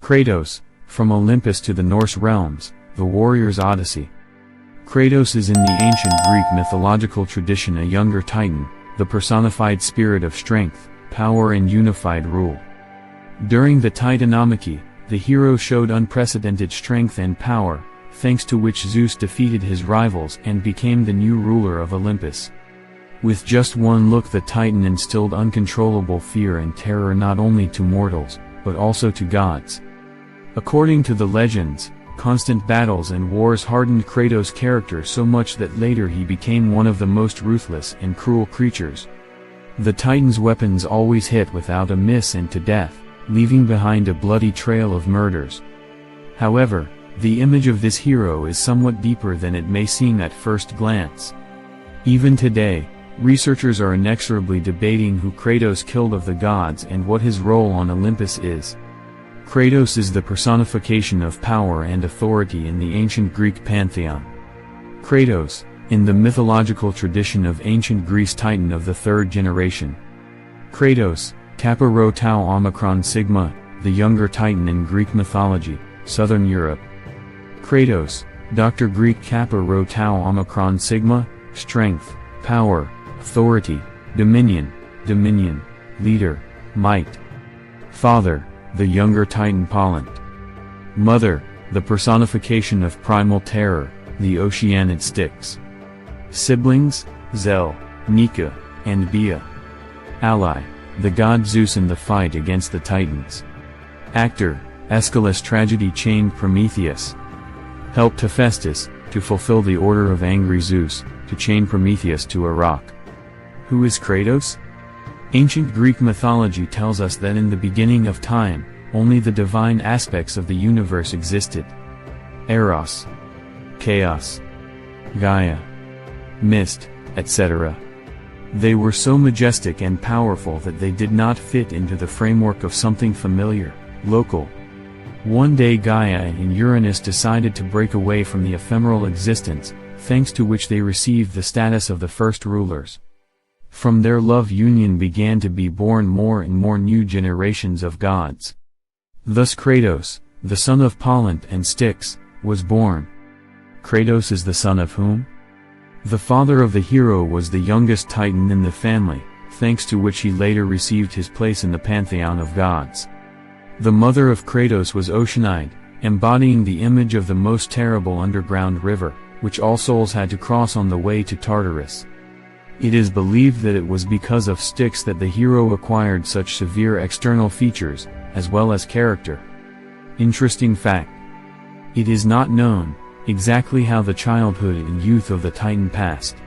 Kratos, from Olympus to the Norse Realms, the warrior's Odyssey. Kratos is in the ancient Greek mythological tradition a younger titan, the personified spirit of strength, power and unified rule. During the Titanomachy, the hero showed unprecedented strength and power, thanks to which Zeus defeated his rivals and became the new ruler of Olympus. With just one look the Titan instilled uncontrollable fear and terror not only to mortals, but also to gods. According to the legends, constant battles and wars hardened Kratos' character so much that later he became one of the most ruthless and cruel creatures. The Titan's weapons always hit without a miss and to death, leaving behind a bloody trail of murders. However, the image of this hero is somewhat deeper than it may seem at first glance. Even today, researchers are inexorably debating who Kratos killed of the gods and what his role on Olympus is. Kratos is the personification of power and authority in the ancient Greek pantheon. Kratos, in the mythological tradition of ancient Greece, titan of the third generation. Kratos, Kappa Rho Tau Omicron Sigma, the younger titan in Greek mythology, Southern Europe. Kratos, Dr. Greek Kappa Rho Tau Omicron Sigma, strength, power, authority, dominion, leader, might. Father, the younger titan Polynt. Mother, the personification of primal terror, the Oceanid Styx. Siblings, Zel, Nika, and Bia. Ally, the god Zeus in the fight against the Titans. Actor, Aeschylus' tragedy chained Prometheus. Helped Hephaestus, to fulfill the order of angry Zeus, to chain Prometheus to a rock. Who is Kratos? Ancient Greek mythology tells us that in the beginning of time, only the divine aspects of the universe existed. Eros, chaos, Gaia, mist, etc. They were so majestic and powerful that they did not fit into the framework of something familiar, local. One day Gaia and Uranus decided to break away from the ephemeral existence, thanks to which they received the status of the first rulers. From their love union began to be born more and more new generations of gods. Thus Kratos, the son of Polynt and Styx, was born. Kratos is the son of whom? The father of the hero was the youngest titan in the family, thanks to which he later received his place in the pantheon of gods. The mother of Kratos was Oceanide, embodying the image of the most terrible underground river, which all souls had to cross on the way to Tartarus. It is believed that it was because of Styx that the hero acquired such severe external features, as well as character. Interesting fact. It is not known exactly how the childhood and youth of the Titan passed.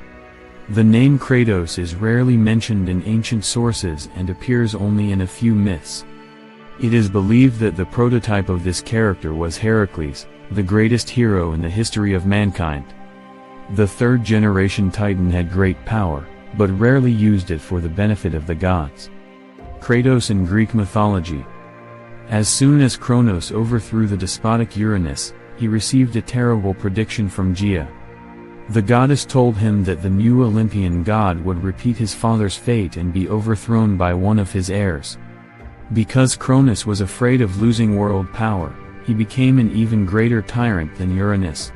The name Kratos is rarely mentioned in ancient sources and appears only in a few myths. It is believed that the prototype of this character was Heracles, the greatest hero in the history of mankind. The third generation Titan had great power, but rarely used it for the benefit of the gods. Kratos in Greek mythology. As soon as Kronos overthrew the despotic Uranus, he received a terrible prediction from Gaia. The goddess told him that the new Olympian god would repeat his father's fate and be overthrown by one of his heirs. Because Kronos was afraid of losing world power, he became an even greater tyrant than Uranus.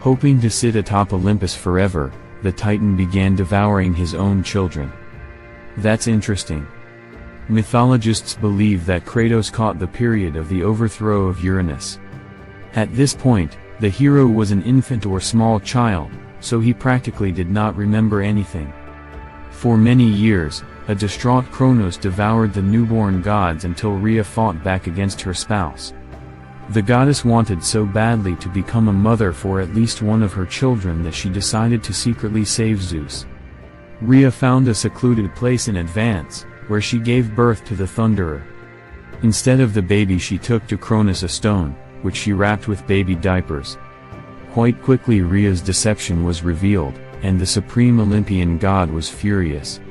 Hoping to sit atop Olympus forever, the Titan began devouring his own children. That's interesting. Mythologists believe that Kratos caught the period of the overthrow of Uranus. At this point, the hero was an infant or small child, so he practically did not remember anything. For many years, a distraught Kronos devoured the newborn gods until Rhea fought back against her spouse. The goddess wanted so badly to become a mother for at least one of her children that she decided to secretly save Zeus. Rhea found a secluded place in advance, where she gave birth to the Thunderer. Instead of the baby she took to Kronos a stone, which she wrapped with baby diapers. Quite quickly Rhea's deception was revealed, and the supreme Olympian god was furious.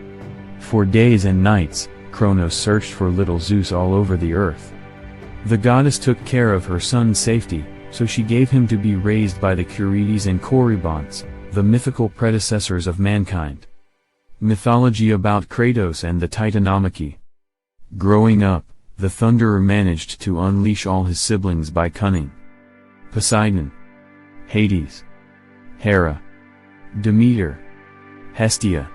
For days and nights, Kronos searched for little Zeus all over the earth. The goddess took care of her son's safety, so she gave him to be raised by the Curetes and Corybants, the mythical predecessors of mankind. Mythology about Kratos and the Titanomachy. Growing up, the Thunderer managed to unleash all his siblings by cunning. Poseidon, Hades, Hera, Demeter, Hestia.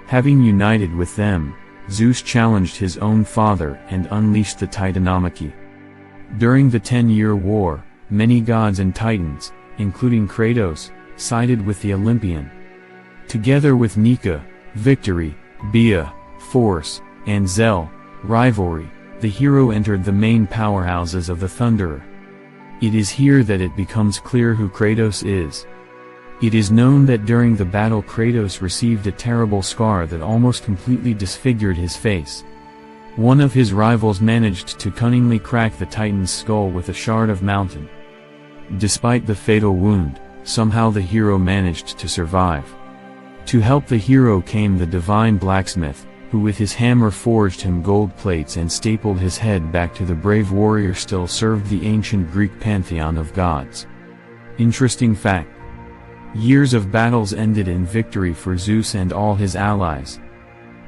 Having united with them, Zeus challenged his own father and unleashed the Titanomachy. During the 10-year war, many gods and titans, including Kratos, sided with the Olympian. Together with Nika, victory, Bia, force, and Zel, rivalry, the hero entered the main powerhouses of the Thunderer. It is here that it becomes clear who Kratos is. It is known that during the battle Kratos received a terrible scar that almost completely disfigured his face. One of his rivals managed to cunningly crack the Titan's skull with a shard of mountain. Despite the fatal wound, somehow the hero managed to survive. To help the hero came the divine blacksmith, who with his hammer forged him gold plates and stapled his head back to the brave warrior still served the ancient Greek pantheon of gods. Interesting fact. Years of battles ended in victory for Zeus and all his allies.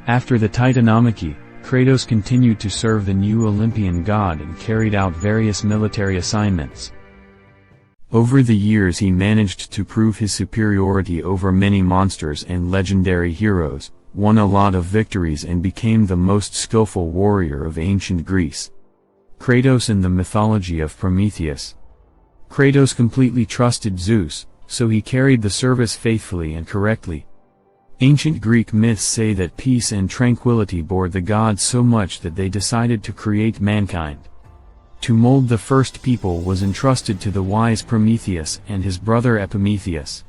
After the Titanomachy, Kratos continued to serve the new Olympian god and carried out various military assignments. Over the years he managed to prove his superiority over many monsters and legendary heroes, won a lot of victories and became the most skillful warrior of ancient Greece. Kratos in the mythology of Prometheus. Kratos completely trusted Zeus, so he carried the service faithfully and correctly. Ancient Greek myths say that peace and tranquility bored the gods so much that they decided to create mankind. To mold the first people was entrusted to the wise Prometheus and his brother Epimetheus.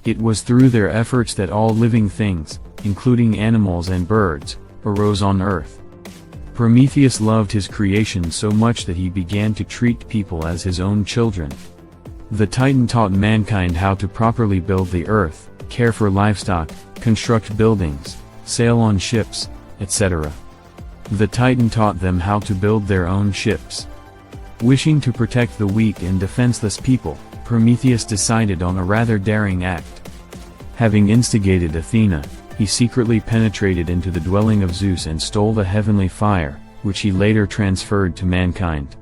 It was through their efforts that all living things, including animals and birds, arose on earth. Prometheus loved his creation so much that he began to treat people as his own children. The Titan taught mankind how to properly build the earth, care for livestock, construct buildings, sail on ships, etc. The Titan taught them how to build their own ships. Wishing to protect the weak and defenseless people, Prometheus decided on a rather daring act. Having instigated Athena, he secretly penetrated into the dwelling of Zeus and stole the heavenly fire, which he later transferred to mankind.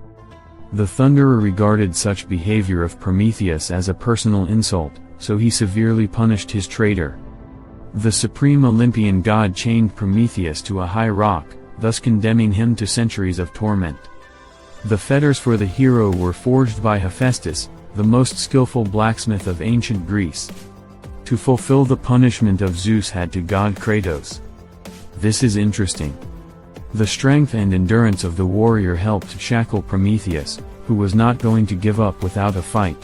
The Thunderer regarded such behavior of Prometheus as a personal insult, so he severely punished his traitor. The supreme Olympian god chained Prometheus to a high rock, thus condemning him to centuries of torment. The fetters for the hero were forged by Hephaestus, the most skillful blacksmith of ancient Greece. To fulfill the punishment of Zeus had to god Kratos. This is interesting. The strength and endurance of the warrior helped shackle Prometheus, who was not going to give up without a fight.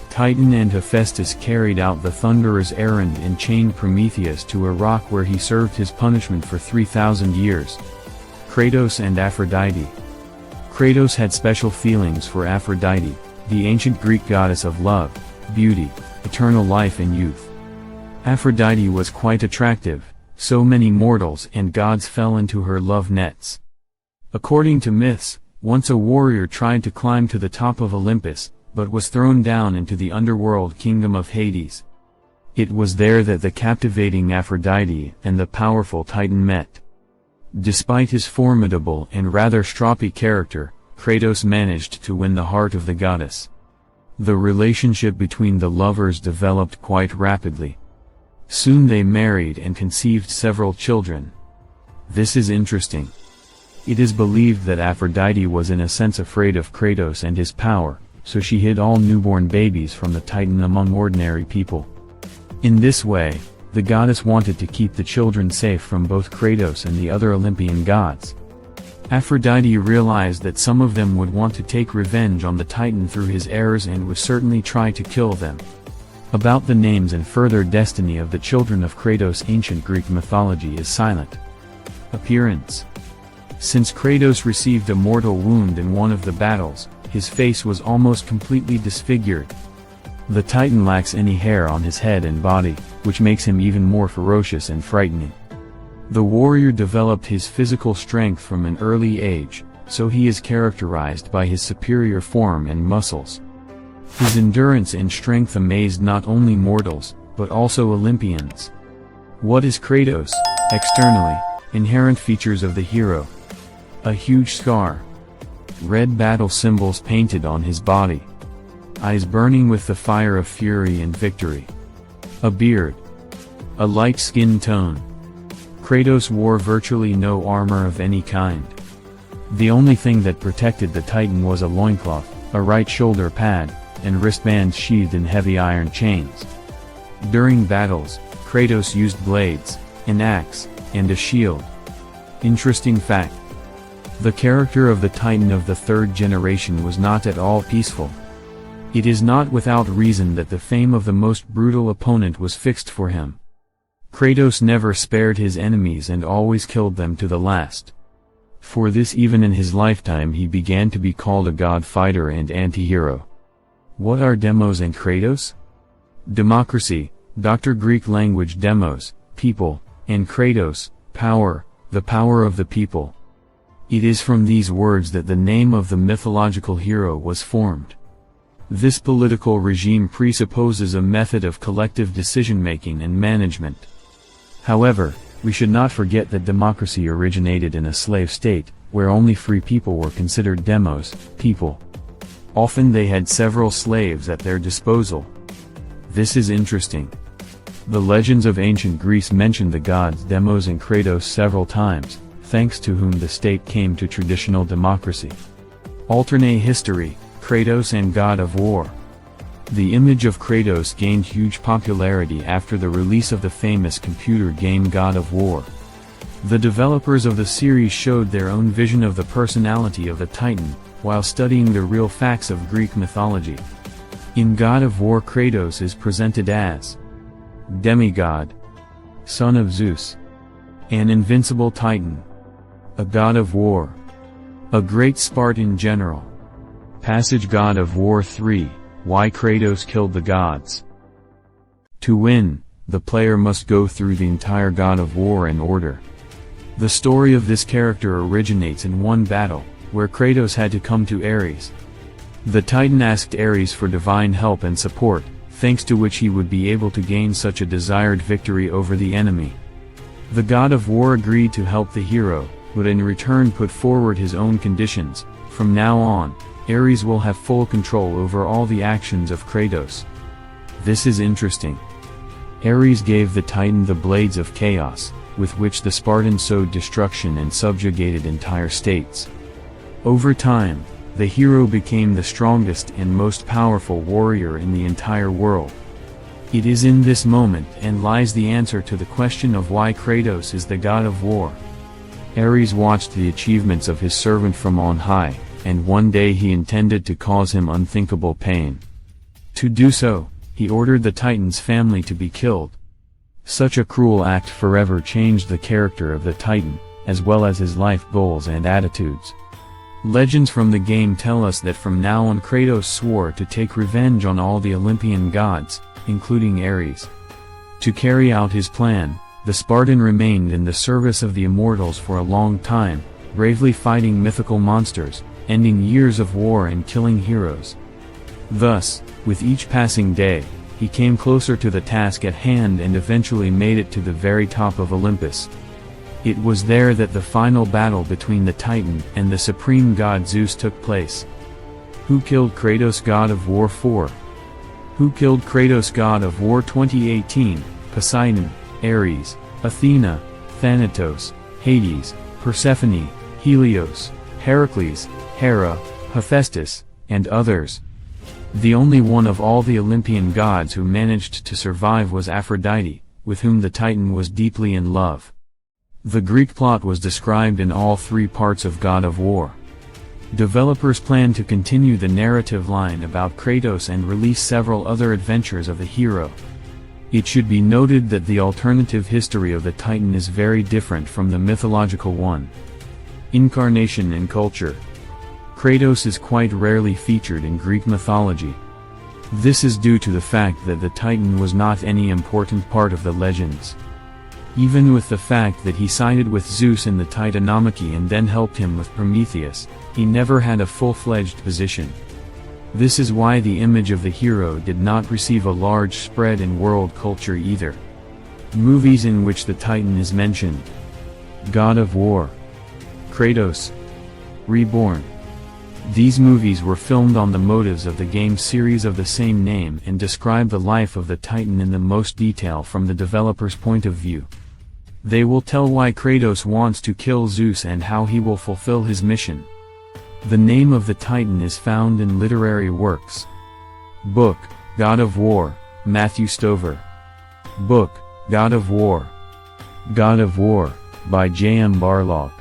Titan and Hephaestus carried out the Thunderer's errand and chained Prometheus to a rock where he served his punishment for 3,000 years. Kratos and Aphrodite. Kratos had special feelings for Aphrodite, the ancient Greek goddess of love, beauty, eternal life and youth. Aphrodite was quite attractive, so many mortals and gods fell into her love nets. According to myths, once a warrior tried to climb to the top of Olympus, but was thrown down into the underworld kingdom of Hades. It was there that the captivating Aphrodite and the powerful Titan met. Despite his formidable and rather stroppy character, Kratos managed to win the heart of the goddess. The relationship between the lovers developed quite rapidly. Soon they married and conceived several children. This is interesting. It is believed that Aphrodite was in a sense afraid of Kratos and his power, so she hid all newborn babies from the Titan among ordinary people. In this way, the goddess wanted to keep the children safe from both Kratos and the other Olympian gods. Aphrodite realized that some of them would want to take revenge on the Titan through his errors and would certainly try to kill them. About the names and further destiny of the children of Kratos, ancient Greek mythology is silent. Appearance. Since Kratos received a mortal wound in one of the battles, his face was almost completely disfigured. The Titan lacks any hair on his head and body, which makes him even more ferocious and frightening. The warrior developed his physical strength from an early age, so he is characterized by his superior form and muscles. His endurance and strength amazed not only mortals, but also Olympians. What is Kratos? Externally, inherent features of the hero. A huge scar. Red battle symbols painted on his body. Eyes burning with the fire of fury and victory. A beard. A light skin tone. Kratos wore virtually no armor of any kind. The only thing that protected the Titan was a loincloth, a right shoulder pad, and wristbands sheathed in heavy iron chains. During battles, Kratos used blades, an axe, and a shield. Interesting fact. The character of the Titan of the third generation was not at all peaceful. It is not without reason that the fame of the most brutal opponent was fixed for him. Kratos never spared his enemies and always killed them to the last. For this, even in his lifetime, he began to be called a god fighter and anti-hero. What are demos and Kratos? Democracy, Dr. Greek language demos, people, and Kratos, power, the power of the people. It is from these words that the name of the mythological hero was formed. This political regime presupposes a method of collective decision-making and management. However, we should not forget that democracy originated in a slave state, where only free people were considered demos, people. Often they had several slaves at their disposal. This is interesting. The legends of ancient Greece mention the gods Demos and Kratos several times, thanks to whom the state came to traditional democracy. Alternate history, Kratos and God of War. The image of Kratos gained huge popularity after the release of the famous computer game God of War. The developers of the series showed their own vision of the personality of the Titan, while studying the real facts of Greek mythology. In God of War, Kratos is presented as demigod, son of Zeus, an invincible Titan, a god of war, a great Spartan general. Passage God of War 3, Why Kratos Killed the Gods. To win, the player must go through the entire God of War in order. The story of this character originates in one battle, where Kratos had to come to Ares. The Titan asked Ares for divine help and support, thanks to which he would be able to gain such a desired victory over the enemy. The God of War agreed to help the hero, but in return put forward his own conditions. From now on, Ares will have full control over all the actions of Kratos. This is interesting. Ares gave the Titan the Blades of Chaos, with which the Spartans sowed destruction and subjugated entire states. Over time, the hero became the strongest and most powerful warrior in the entire world. It is in this moment and lies the answer to the question of why Kratos is the god of war. Ares watched the achievements of his servant from on high, and one day he intended to cause him unthinkable pain. To do so, he ordered the Titan's family to be killed. Such a cruel act forever changed the character of the Titan, as well as his life goals and attitudes. Legends from the game tell us that from now on Kratos swore to take revenge on all the Olympian gods, including Ares. To carry out his plan, the Spartan remained in the service of the immortals for a long time, bravely fighting mythical monsters, ending years of war and killing heroes. Thus, with each passing day, he came closer to the task at hand and eventually made it to the very top of Olympus. It was there that the final battle between the Titan and the supreme god Zeus took place. Who killed Kratos God of War 4? Who killed Kratos God of War 2018? Poseidon, Ares, Athena, Thanatos, Hades, Persephone, Helios, Heracles, Hera, Hephaestus, and others. The only one of all the Olympian gods who managed to survive was Aphrodite, with whom the Titan was deeply in love. The Greek plot was described in all three parts of God of War. Developers plan to continue the narrative line about Kratos and release several other adventures of the hero. It should be noted that the alternative history of the Titan is very different from the mythological one. Incarnation and culture. Kratos is quite rarely featured in Greek mythology. This is due to the fact that the Titan was not any important part of the legends. Even with the fact that he sided with Zeus in the Titanomachy and then helped him with Prometheus, he never had a full-fledged position. This is why the image of the hero did not receive a large spread in world culture either. Movies in which the Titan is mentioned. God of War. Kratos, Reborn. These movies were filmed on the motives of the game series of the same name and describe the life of the Titan in the most detail from the developer's point of view. They will tell why Kratos wants to kill Zeus and how he will fulfill his mission. The name of the Titan is found in literary works. Book, God of War, Matthew Stover. Book, God of War. God of War, by J.M. Barlog.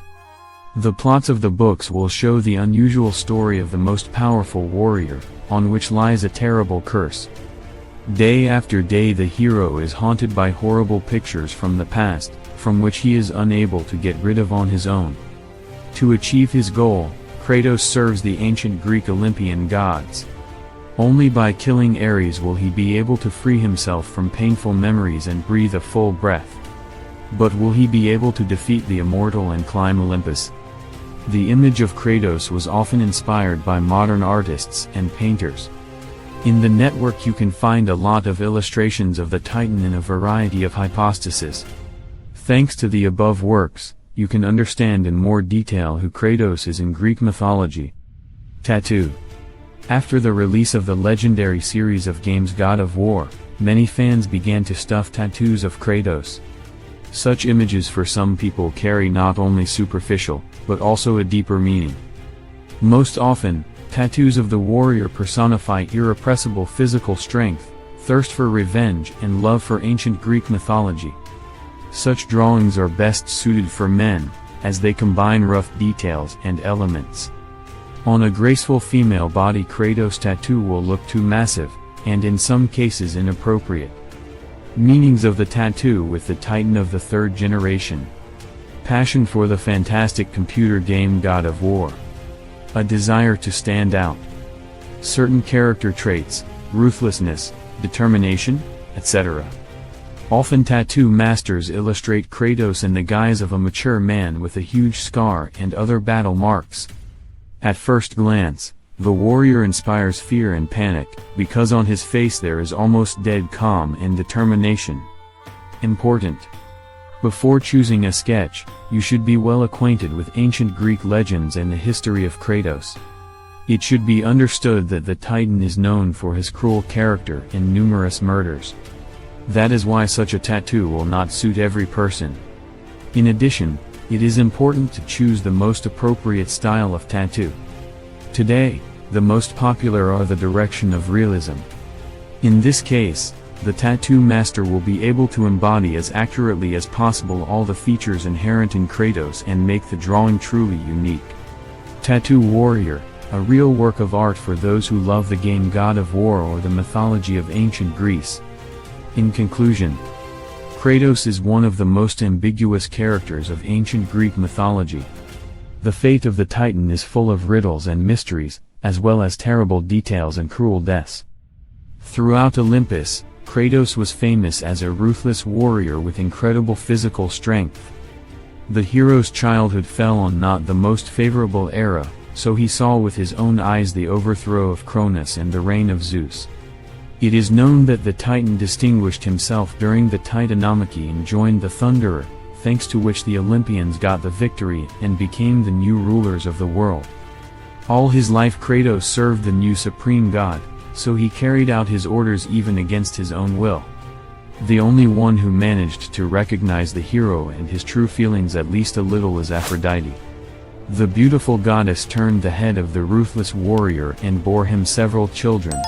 The plots of the books will show the unusual story of the most powerful warrior, on which lies a terrible curse. Day after day the hero is haunted by horrible pictures from the past, from which he is unable to get rid of on his own. To achieve his goal, Kratos serves the ancient Greek Olympian gods. Only by killing Ares will he be able to free himself from painful memories and breathe a full breath. But will he be able to defeat the immortal and climb Olympus? The image of Kratos was often inspired by modern artists and painters. In the network you can find a lot of illustrations of the Titan in a variety of hypostases. Thanks to the above works, you can understand in more detail who Kratos is in Greek mythology. Tattoo. After the release of the legendary series of games God of War, many fans began to stuff tattoos of Kratos. Such images for some people carry not only superficial, but also a deeper meaning. Most often, tattoos of the warrior personify irrepressible physical strength, thirst for revenge and love for ancient Greek mythology. Such drawings are best suited for men, as they combine rough details and elements. On a graceful female body Kratos tattoo will look too massive, and in some cases inappropriate. Meanings of the tattoo with the Titan of the third generation. Passion for the fantastic computer game God of War. A desire to stand out. Certain character traits, ruthlessness, determination, etc. Often tattoo masters illustrate Kratos in the guise of a mature man with a huge scar and other battle marks. At first glance, the warrior inspires fear and panic, because on his face there is almost dead calm and determination. Important. Before choosing a sketch, you should be well acquainted with ancient Greek legends and the history of Kratos. It should be understood that the Titan is known for his cruel character and numerous murders. That is why such a tattoo will not suit every person. In addition, it is important to choose the most appropriate style of tattoo. Today, the most popular are the direction of realism. In this case, the tattoo master will be able to embody as accurately as possible all the features inherent in Kratos and make the drawing truly unique. Tattoo Warrior, a real work of art for those who love the game God of War or the mythology of ancient Greece. In conclusion, Kratos is one of the most ambiguous characters of ancient Greek mythology. The fate of the Titan is full of riddles and mysteries, as well as terrible details and cruel deaths. Throughout Olympus, Kratos was famous as a ruthless warrior with incredible physical strength. The hero's childhood fell on not the most favorable era, so he saw with his own eyes the overthrow of Cronus and the reign of Zeus. It is known that the Titan distinguished himself during the Titanomachy and joined the Thunderer, thanks to which the Olympians got the victory and became the new rulers of the world. All his life Kratos served the new supreme god, so he carried out his orders even against his own will. The only one who managed to recognize the hero and his true feelings at least a little is Aphrodite. The beautiful goddess turned the head of the ruthless warrior and bore him several children,